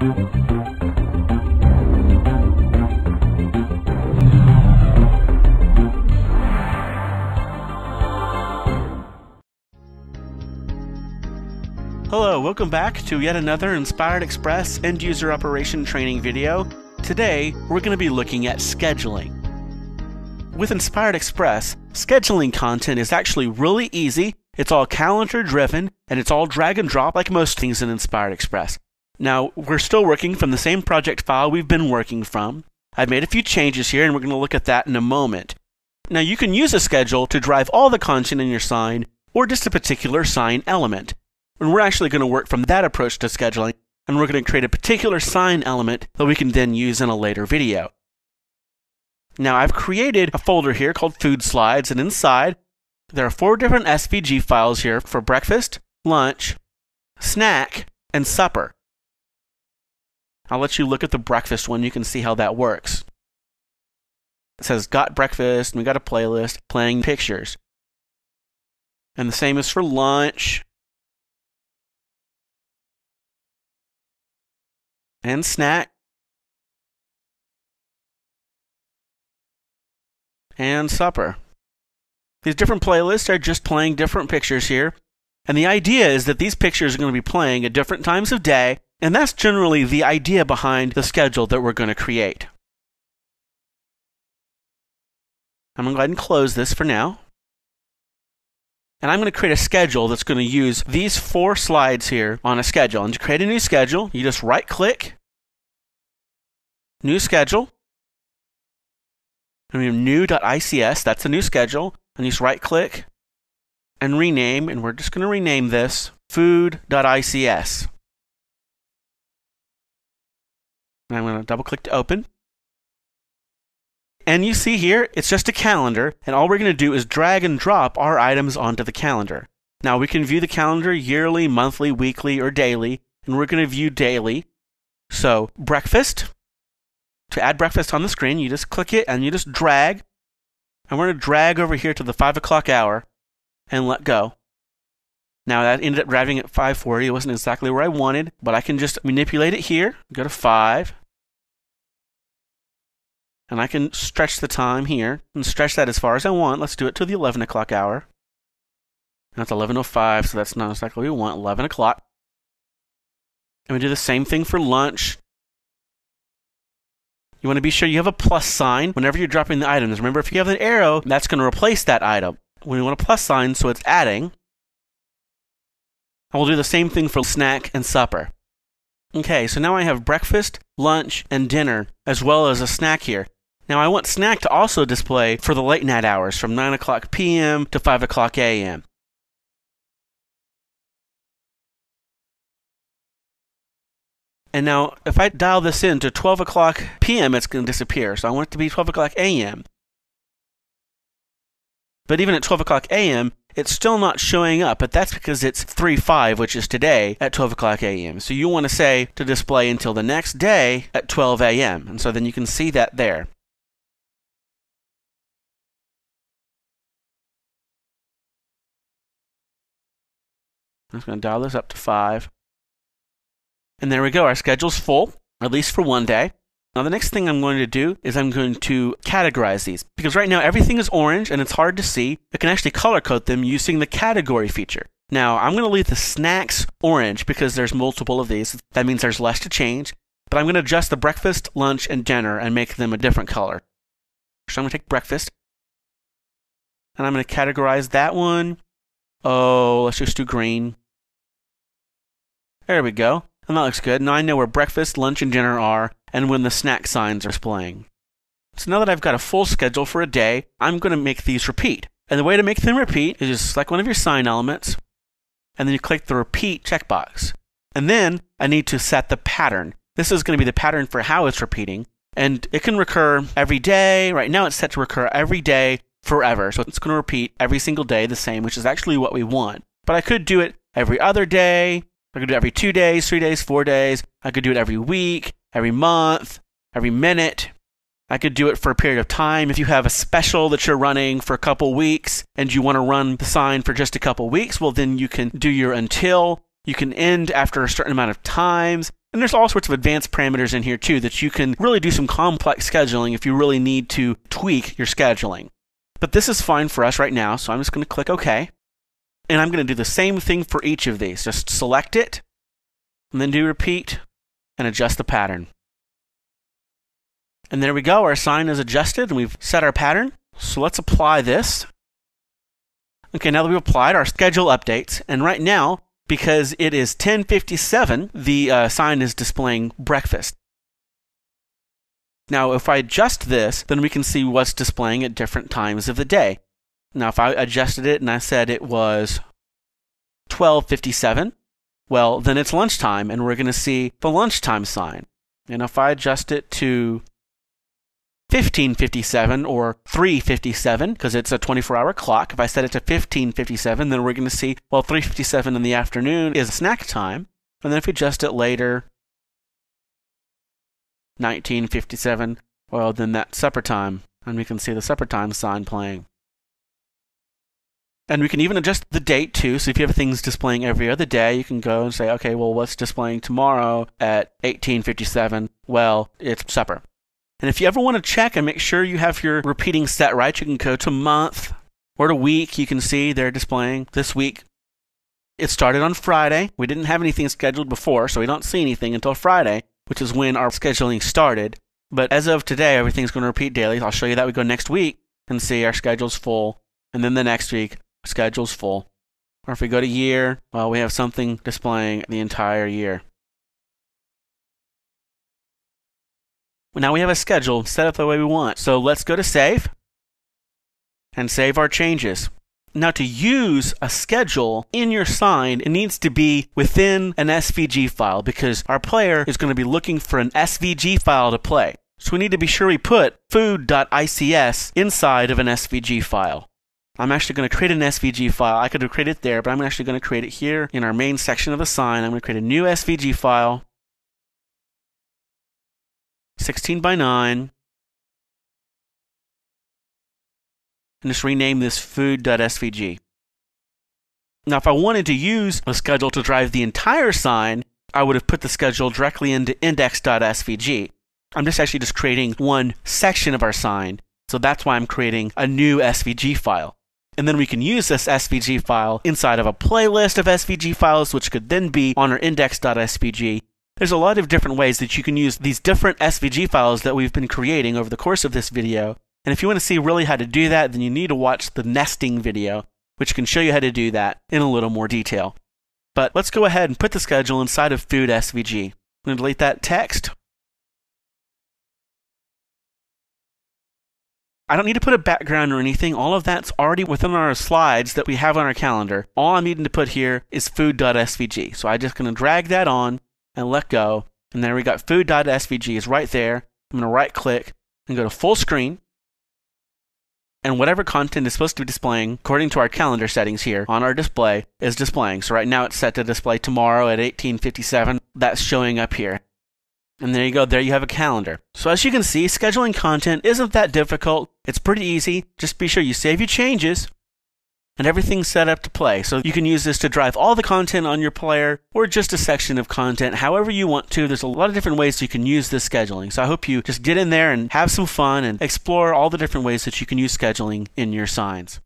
Hello, welcome back to yet another Inspired XPress end-user operation training video. Today, we're going to be looking at scheduling. With Inspired XPress, scheduling content is actually really easy. It's all calendar-driven, and it's all drag and drop like most things in Inspired XPress. Now, we're still working from the same project file we've been working from. I've made a few changes here, and we're going to look at that in a moment. Now, you can use a schedule to drive all the content in your sign, or just a particular sign element. And we're actually going to work from that approach to scheduling, and we're going to create a particular sign element that we can then use in a later video. Now, I've created a folder here called Food Slides, and inside, there are 4 different SVG files here for breakfast, lunch, snack, and supper. I'll let you look at the breakfast one. You can see how that works. It says, got breakfast, and we got a playlist, playing pictures. And the same is for lunch. And snack, and supper. These different playlists are just playing different pictures here, and the idea is that these pictures are going to be playing at different times of day, and that's generally the idea behind the schedule that we're going to create. I'm going to go ahead and close this for now. And I'm going to create a schedule that's going to use these 4 slides here on a schedule. And to create a new schedule, you just right-click, New Schedule, and we have new.ics, that's a new schedule. And you just right-click and rename, and we're just going to rename this food.ics. And I'm going to double-click to open. And you see here, it's just a calendar, and all we're going to do is drag and drop our items onto the calendar. Now, we can view the calendar yearly, monthly, weekly, or daily, and we're going to view daily. So, breakfast. To add breakfast on the screen, you just click it, and you just drag. And we're going to drag over here to the 5 o'clock hour, and let go. Now, that ended up driving at 5:40. It wasn't exactly where I wanted, but I can just manipulate it here. Go to 5. And I can stretch the time here and stretch that as far as I want. Let's do it to the 11 o'clock hour. That's 11:05, so that's not exactly what we want, 11 o'clock. And we do the same thing for lunch. You want to be sure you have a plus sign whenever you're dropping the items. Remember, if you have an arrow, that's going to replace that item. We want a plus sign, so it's adding. And we'll do the same thing for snack and supper. Okay, so now I have breakfast, lunch, and dinner, as well as a snack here. Now, I want snack to also display for the late night hours, from 9 o'clock p.m. to 5 o'clock a.m. And now, if I dial this in to 12 o'clock p.m., it's going to disappear. So I want it to be 12 o'clock a.m. But even at 12 o'clock a.m., it's still not showing up, but that's because it's 3/5, which is today, at 12 o'clock a.m. So you want to say to display until the next day at 12 a.m. And so then you can see that there. I'm just going to dial this up to 5. And there we go. Our schedule's full, at least for one day. Now, the next thing I'm going to do is I'm going to categorize these. Because right now, everything is orange, and it's hard to see. I can actually color code them using the category feature. Now, I'm going to leave the snacks orange because there's multiple of these. That means there's less to change. But I'm going to adjust the breakfast, lunch, and dinner and make them a different color. So I'm going to take breakfast. And I'm going to categorize that one. Oh, let's just do green. There we go. And that looks good. Now I know where breakfast, lunch, and dinner are, and when the snack signs are displaying. So now that I've got a full schedule for a day, I'm going to make these repeat. And the way to make them repeat is just select one of your sign elements, and then you click the repeat checkbox. And then I need to set the pattern. This is going to be the pattern for how it's repeating, and it can recur every day. Right now it's set to recur every day forever, so it's going to repeat every single day the same, which is actually what we want. But I could do it every other day. I could do it every 2 days, 3 days, 4 days. I could do it every week, every month, every minute. I could do it for a period of time. If you have a special that you're running for a couple weeks and you want to run the sign for just a couple weeks, well, then you can do your until. You can end after a certain amount of times. And there's all sorts of advanced parameters in here too that you can really do some complex scheduling if you really need to tweak your scheduling. But this is fine for us right now, so I'm just going to click OK. And I'm going to do the same thing for each of these. Just select it, and then do repeat, and adjust the pattern. And there we go. Our sign is adjusted, and we've set our pattern. So let's apply this. Okay, now that we've applied, our schedule updates. And right now, because it is 10:57, the sign is displaying breakfast. Now, if I adjust this, then we can see what's displaying at different times of the day. Now, if I adjusted it and I said it was 12:57, well, then it's lunchtime, and we're going to see the lunchtime sign. And if I adjust it to 15:57 or 3:57, because it's a 24-hour clock, if I set it to 15:57, then we're going to see, well, 3:57 in the afternoon is snack time. And then if we adjust it later, 19:57, well, then that's supper time, and we can see the supper time sign playing. And we can even adjust the date too, so if you have things displaying every other day, you can go and say, okay, well, what's displaying tomorrow at 18:57? Well, it's supper. And if you ever want to check and make sure you have your repeating set right, you can go to month or to week. You can see they're displaying this week. It started on Friday. We didn't have anything scheduled before, so we don't see anything until Friday, which is when our scheduling started. But as of today, everything's going to repeat daily. I'll show you that. We go next week and see our schedule's full. And then the next week, schedule's full. Or if we go to year, well, we have something displaying the entire year. Now we have a schedule set up the way we want. So let's go to save and save our changes. Now to use a schedule in your sign, it needs to be within an SVG file because our player is going to be looking for an SVG file to play. So we need to be sure we put food.ics inside of an SVG file. I'm actually going to create an SVG file. I could have created it there, but I'm actually going to create it here in our main section of the sign. I'm going to create a new SVG file, 16 by 9, and just rename this food.svg. Now, if I wanted to use a schedule to drive the entire sign, I would have put the schedule directly into index.svg. I'm just creating one section of our sign, so that's why I'm creating a new SVG file. And then we can use this SVG file inside of a playlist of SVG files, which could then be on our index.svg. There's a lot of different ways that you can use these different SVG files that we've been creating over the course of this video. And if you want to see really how to do that, then you need to watch the nesting video, which can show you how to do that in a little more detail. But let's go ahead and put the schedule inside of food SVG. I'm going to delete that text. I don't need to put a background or anything. All of that's already within our slides that we have on our calendar. All I'm needing to put here is food.svg. So I'm just going to drag that on and let go. And there we got food.svg is right there. I'm going to right click and go to full screen. And whatever content is supposed to be displaying, according to our calendar settings here on our display, is displaying. So right now it's set to display tomorrow at 18:57. That's showing up here. And there you go. There you have a calendar. So as you can see, scheduling content isn't that difficult. It's pretty easy. Just be sure you save your changes and everything's set up to play. So you can use this to drive all the content on your player or just a section of content, however you want to. There's a lot of different ways you can use this scheduling. So I hope you just get in there and have some fun and explore all the different ways that you can use scheduling in your signs.